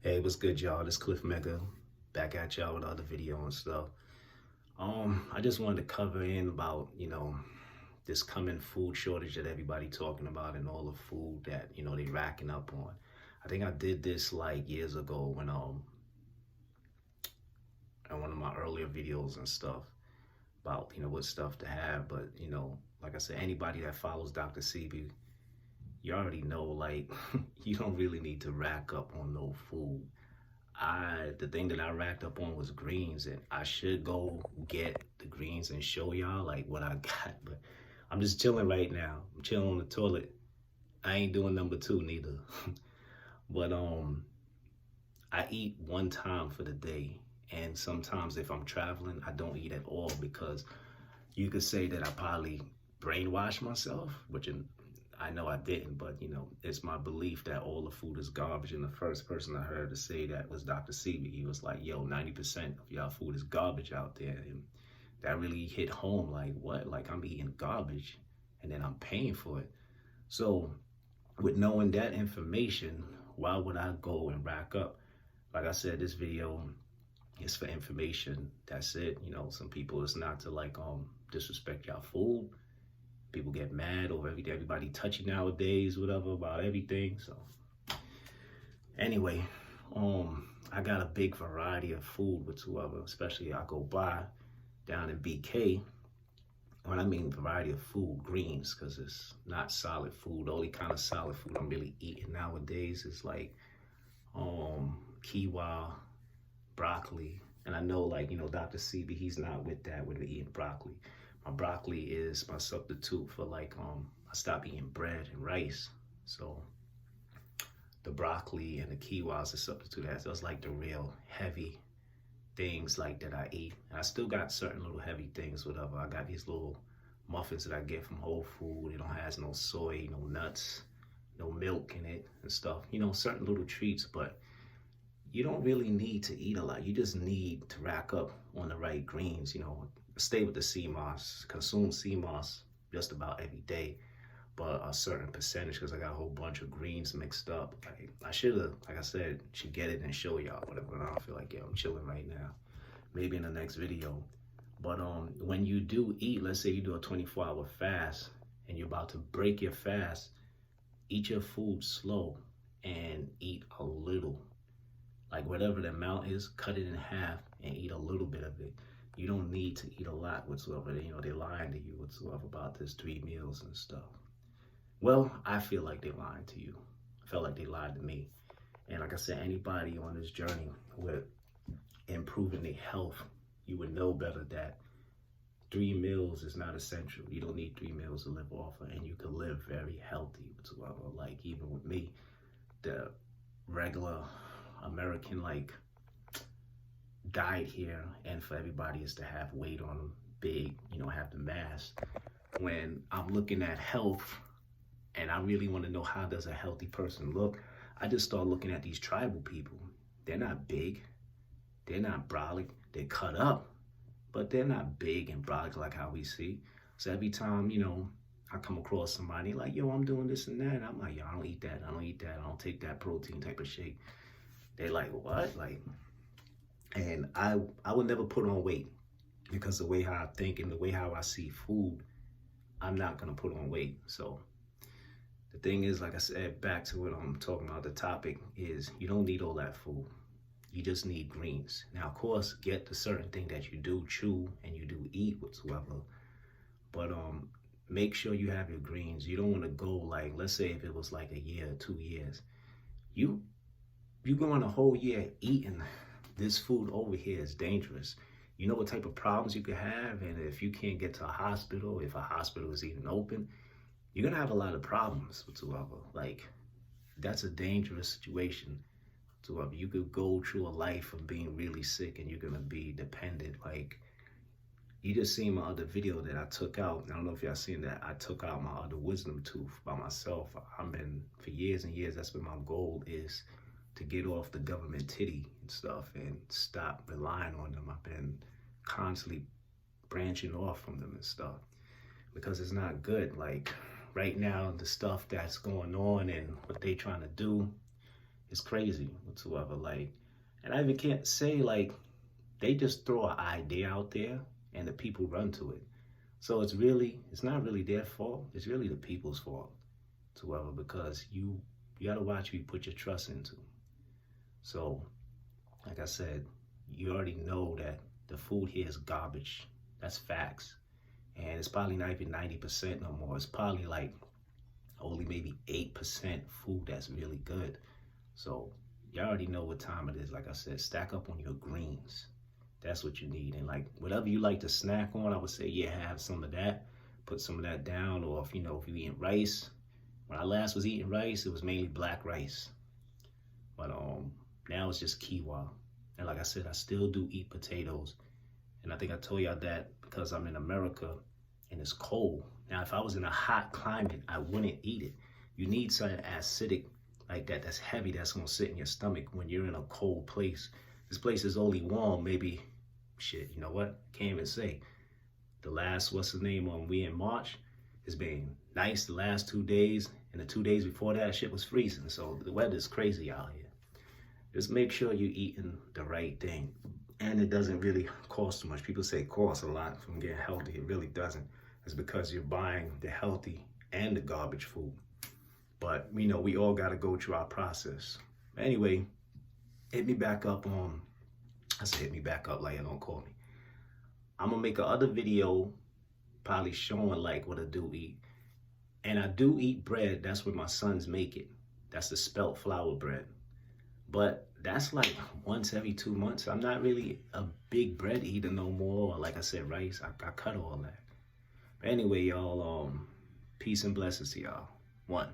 Hey, what's good, y'all? This Cliff Mega back at y'all with another video and stuff. I just wanted to cover in about, this coming food shortage that everybody talking about and all the food that, they racking up on. I think I did this like years ago when in one of my earlier videos and stuff about, what stuff to have. But, like I said, anybody that follows Dr. Sebi, you already know, like, you don't really need to rack up on no food. The thing that I racked up on was greens, and I should go get the greens and show y'all like what I got, but I'm just chilling right now. I'm chilling on the toilet. I ain't doing number two neither. But I eat one time for the day, and sometimes if I'm traveling, I don't eat at all because you could say that I probably brainwashed myself, which I know I didn't, but it's my belief that all the food is garbage. And the first person I heard to say that was Dr. Sebi. He was like, yo, 90% of y'all food is garbage out there. And that really hit home. Like, what? Like, I'm eating garbage and then I'm paying for it. So with knowing that information, why would I go and rack up? Like I said, this video is for information. That's it. Some people, it's not to like disrespect y'all food. People get mad over everybody touching nowadays, whatever, about everything. So anyway, I got a big variety of food whatsoever, especially I go by down in BK. When I mean variety of food, greens, because it's not solid food. The only kind of solid food I'm really eating nowadays is like quinoa, broccoli. And I know, like, Dr. Sebi, he's not with that with eating broccoli. My broccoli is my substitute for like I stopped eating bread and rice. So the broccoli and the quinoa is a substitute. That's like the real heavy things like that I eat. And I still got certain little heavy things, whatever. I got these little muffins that I get from Whole Food. It don't has no soy, no nuts, no milk in it and stuff. Certain little treats, but you don't really need to eat a lot. You just need to rack up on the right greens, stay with the sea moss, consume sea moss just about every day, but a certain percentage because I got a whole bunch of greens mixed up. Like, I should have, like I said, should get it and show y'all, whatever. I don't feel like, yeah, I'm chilling right now. Maybe in the next video. But when you do eat, let's say you do a 24-hour fast and you're about to break your fast, eat your food slow and eat a little. Like whatever the amount is, cut it in half and eat a little bit of it. You don't need to eat a lot whatsoever. They're lying to you whatsoever about this 3 meals and stuff. Well, I feel like they're lying to you. I felt like they lied to me. And like I said, anybody on this journey with improving their health, you would know better that 3 meals is not essential. You don't need 3 meals to live off of, and you can live very healthy whatsoever. Like even with me, the regular American like diet here and for everybody is to have weight on them big, have the mass. When I'm looking at health and I really want to know how does a healthy person look, I just start looking at these tribal people. They're not big, they're not brolic, they're cut up, but they're not big and brolic like how we see. So every time, I come across somebody like, yo, I'm doing this and that, and I'm like, yo, I don't eat that, I don't eat that, I don't take that protein type of shake. They're like, what? Like, and I would never put on weight because the way how I think and the way how I see food, I'm not gonna put on weight. So the thing is, like I said, back to what I'm talking about, the topic is you don't need all that food. You just need greens. Now, of course, get the certain thing that you do chew and you do eat whatsoever, but make sure you have your greens. You don't want to go like, let's say if it was like a year, 2 years, you going a whole year eating this food over here is dangerous. You know what type of problems you could have, and if you can't get to a hospital, if a hospital is even open, you're gonna have a lot of problems whatsoever. Like, that's a dangerous situation. So you could go through a life of being really sick and you're gonna be dependent. Like, you just seen my other video that I took out. I don't know if y'all seen that. I took out my other wisdom tooth by myself. I've been, for years and years, that's been my goal, is to get off the government titty and stuff and stop relying on them. I've been constantly branching off from them and stuff because it's not good. Like right now, the stuff that's going on and what they trying to do It's crazy whatsoever. Like, and I even can't say like they just throw an idea out there and the people run to it. So it's not really their fault. It's really the people's fault whatsoever because you gotta watch who you put your trust into. So, like I said, you already know that the food here is garbage. That's facts. And it's probably not even 90% no more. It's probably like only maybe 8% food that's really good. So you already know what time it is. Like I said, stack up on your greens. That's what you need. And like whatever you like to snack on, I would say, yeah, have some of that. Put some of that down. Or if you're eating rice. When I last was eating rice, it was mainly black rice. But now it's just quinoa. And like I said, I still do eat potatoes. And I think I told y'all that because I'm in America and it's cold. Now, if I was in a hot climate, I wouldn't eat it. You need something acidic like that, that's heavy, that's gonna sit in your stomach when you're in a cold place. This place is only warm, maybe, shit, you know what? Can't even say. The last, what's the name, we in March, it's been nice the last 2 days, and the 2 days before that, shit was freezing. So the weather's crazy out here. Just make sure you're eating the right thing. And it doesn't really cost too much. People say it costs a lot from getting healthy. It really doesn't. It's because you're buying the healthy and the garbage food. But, we all got to go through our process. Anyway, hit me back up on, I said hit me back up like you don't call me. I'm going to make another video probably showing like what I do eat. And I do eat bread. That's where my sons make it. That's the spelt flour bread. But that's like once every 2 months. I'm not really a big bread eater no more. Like I said, rice, I cut all that. But anyway, y'all, peace and blessings to y'all. One.